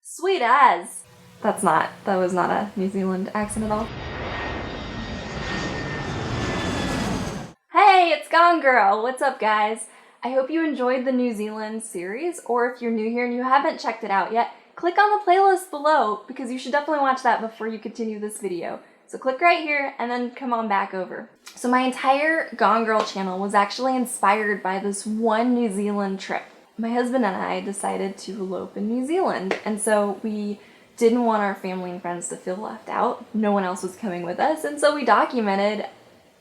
Sweet as. That was not a New Zealand accent at all. Hey, it's Gone Girl. What's up, guys? I hope you enjoyed the New Zealand series, or if you're new here and you haven't checked it out yet, click on the playlist below because you should definitely watch that before you continue this video. So click right here and then come on back over. So my entire Gone Girl channel was actually inspired by this one New Zealand trip. My husband and I decided to elope in New Zealand, and so we didn't want our family and friends to feel left out. No one else was coming with us, and so we documented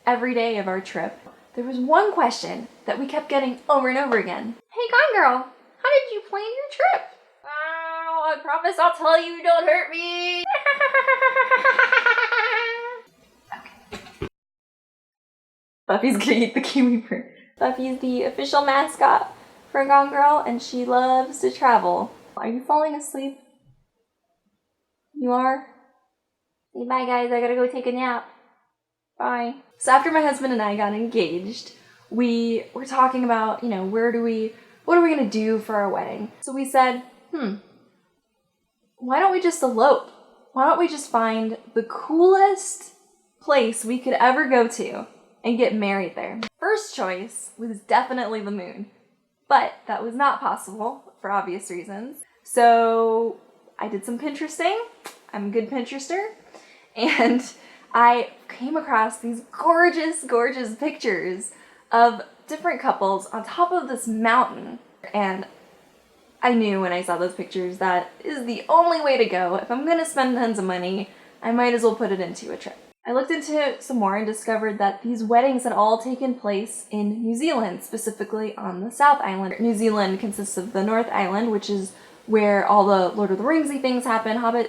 every day of our trip. There was one question that we kept getting over and over again. Hey, Gone Girl, how did you plan your trip? Oh, I promise I'll tell you, don't hurt me. Okay. Buffy's gonna eat the kiwi bird. Buffy's the official mascot for Gone Girl, and she loves to travel. Are you falling asleep? You are? Say bye, guys. I gotta go take a nap. Bye. So after my husband and I got engaged, we were talking about, what are we gonna do for our wedding? So we said, why don't we just elope? Why don't we just find the coolest place we could ever go to and get married there? First choice was definitely the moon, but that was not possible for obvious reasons. So I did some Pinteresting. I'm a good Pinterester. And I came across these gorgeous, gorgeous pictures of different couples on top of this mountain. And I knew when I saw those pictures that is the only way to go. If I'm gonna spend tons of money, I might as well put it into a trip. I looked into it some more and discovered that these weddings had all taken place in New Zealand, specifically on the South Island. New Zealand consists of the North Island, which is where all the Lord of the Ringsy things happen, Hobbiton.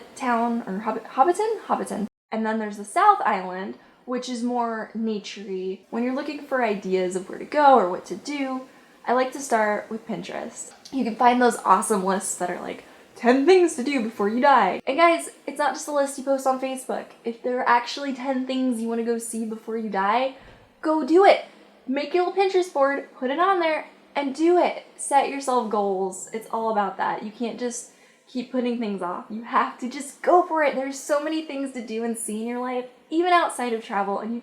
And then there's the South Island, which is more naturey. When you're looking for ideas of where to go or what to do, I like to start with Pinterest. You can find those awesome lists that are like 10 things to do before you die. And guys, it's not just a list you post on Facebook. If there are actually 10 things you want to go see before you die, go do it. Make your little Pinterest board, put it on there, and do it. Set yourself goals. It's all about that. You can't just keep putting things off. You have to just go for it. There's so many things to do and see in your life, even outside of travel, and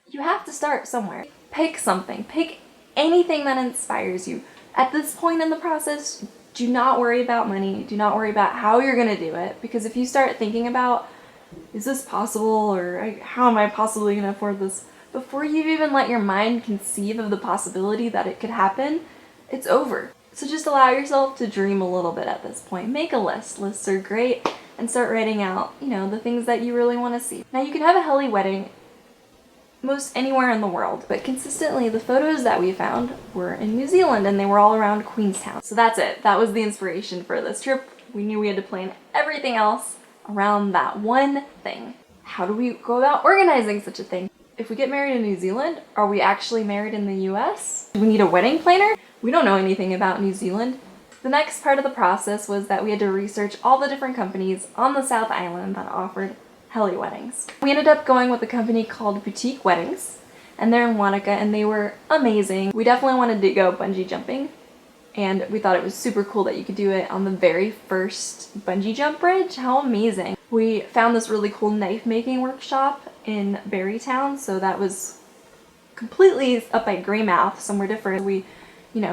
you have to start somewhere. Pick something. Pick anything that inspires you. At this point in the process, do not worry about money. Do not worry about how you're gonna do it, because if you start thinking about, is this possible, or how am I possibly gonna afford this, before you even let your mind conceive of the possibility that it could happen, it's over. So just allow yourself to dream a little bit at this point. Make a list. Lists are great, and start writing out, the things that you really want to see. Now you can have a heli wedding most anywhere in the world, but consistently the photos that we found were in New Zealand, and they were all around Queenstown. So that's it. That was the inspiration for this trip. We knew we had to plan everything else around that one thing. How do we go about organizing such a thing? If we get married in New Zealand, are we actually married in the US? Do we need a wedding planner? We don't know anything about New Zealand. The next part of the process was that we had to research all the different companies on the South Island that offered heli weddings. We ended up going with a company called Boutique Weddings, and they're in Wanaka, and they were amazing. We definitely wanted to go bungee jumping, and we thought it was super cool that you could do it on the very first bungee jump bridge. How amazing. We found this really cool knife making workshop in Barrytown, so that was completely up by Greymouth, somewhere different. We,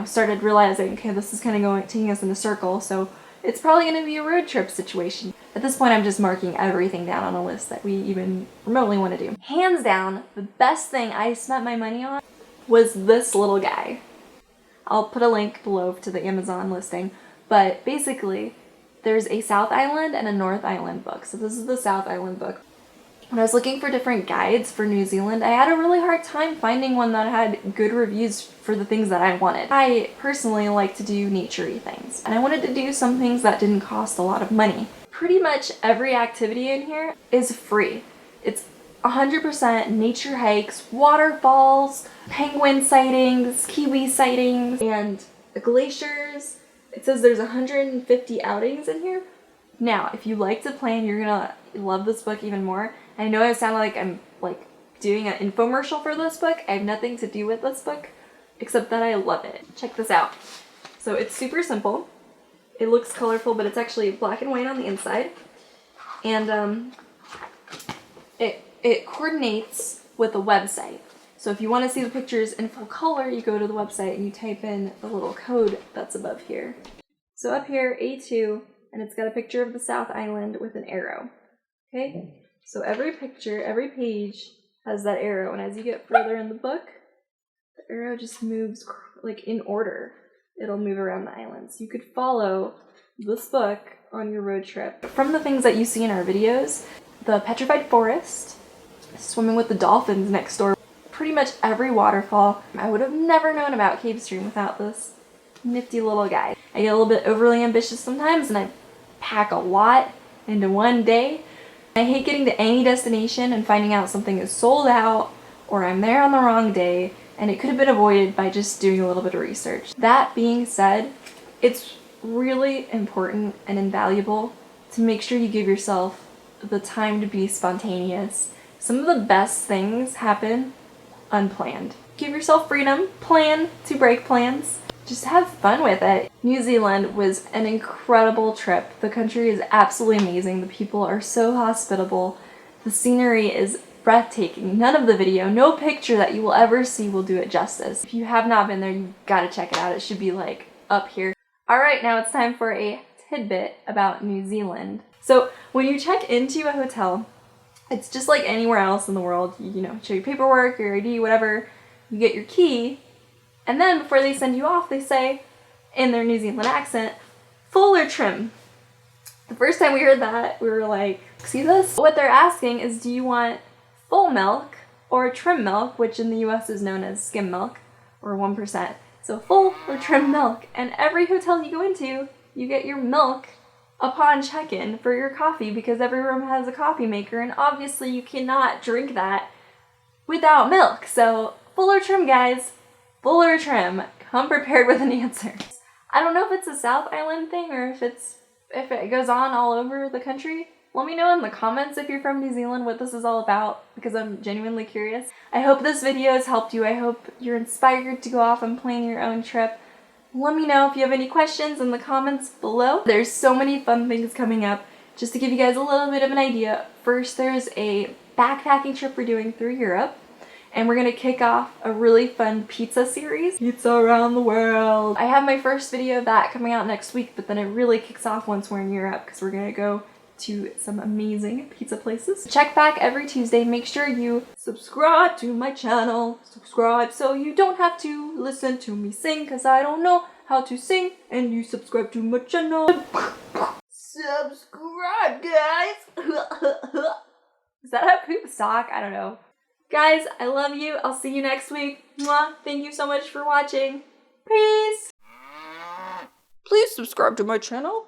started realizing, okay, this is kind of taking us in a circle, so it's probably going to be a road trip situation. At this point, I'm just marking everything down on a list that we even remotely want to do. Hands down, the best thing I spent my money on was this little guy. I'll put a link below to the Amazon listing, but basically, there's a South Island and a North Island book. So this is the South Island book. When I was looking for different guides for New Zealand, I had a really hard time finding one that had good reviews for the things that I wanted. I personally like to do nature-y things, and I wanted to do some things that didn't cost a lot of money. Pretty much every activity in here is free. It's 100% nature hikes, waterfalls, penguin sightings, kiwi sightings, and glaciers. It says there's 150 outings in here. Now, if you like to plan, you're gonna love this book even more. I know I sound like I'm doing an infomercial for this book. I have nothing to do with this book, except that I love it. Check this out. So it's super simple. It looks colorful, but it's actually black and white on the inside. And it coordinates with a website. So if you want to see the pictures in full color, you go to the website and you type in the little code that's above here. So up here, A2, and it's got a picture of the South Island with an arrow. Okay? So every picture, every page has that arrow, and as you get further in the book, the arrow just moves like in order. It'll move around the islands. You could follow this book on your road trip. From the things that you see in our videos, the petrified forest, swimming with the dolphins next door, pretty much every waterfall. I would have never known about Cave Stream without this nifty little guy. I get a little bit overly ambitious sometimes and I pack a lot into one day. I hate getting to any destination and finding out something is sold out or I'm there on the wrong day, and it could have been avoided by just doing a little bit of research. That being said, it's really important and invaluable to make sure you give yourself the time to be spontaneous. Some of the best things happen unplanned. Give yourself freedom, plan to break plans. Just have fun with it. New Zealand was an incredible trip. The country is absolutely amazing. The people are so hospitable. The scenery is breathtaking. None of the video, no picture that you will ever see will do it justice. If you have not been there, you've got to check it out. It should be like up here. All right, now it's time for a tidbit about New Zealand. So when you check into a hotel, it's just like anywhere else in the world. You know, show your paperwork, your ID, whatever. You get your key. And then before they send you off, they say, in their New Zealand accent, full or trim. The first time we heard that, we were like, excuse us? What they're asking is, do you want full milk or trim milk, which in the US is known as skim milk, or 1%. So full or trim milk. And every hotel you go into, you get your milk upon check-in for your coffee because every room has a coffee maker, and obviously you cannot drink that without milk. So full or trim, guys. Full or trim. Come prepared with an answer. I don't know if it's a South Island thing or if it goes on all over the country. Let me know in the comments if you're from New Zealand what this is all about, because I'm genuinely curious. I hope this video has helped you. I hope you're inspired to go off and plan your own trip. Let me know if you have any questions in the comments below. There's so many fun things coming up. Just to give you guys a little bit of an idea, first there's a backpacking trip we're doing through Europe. And we're gonna kick off a really fun pizza series. Pizza around the world. I have my first video of that coming out next week, but then it really kicks off once we're in Europe because we're gonna go to some amazing pizza places. Check back every Tuesday. Make sure you subscribe to my channel. Subscribe so you don't have to listen to me sing because I don't know how to sing, and you subscribe to my channel. Subscribe, guys. Is that a poop sock? I don't know. Guys, I love you. I'll see you next week. Mwah. Thank you so much for watching. Peace. Please subscribe to my channel.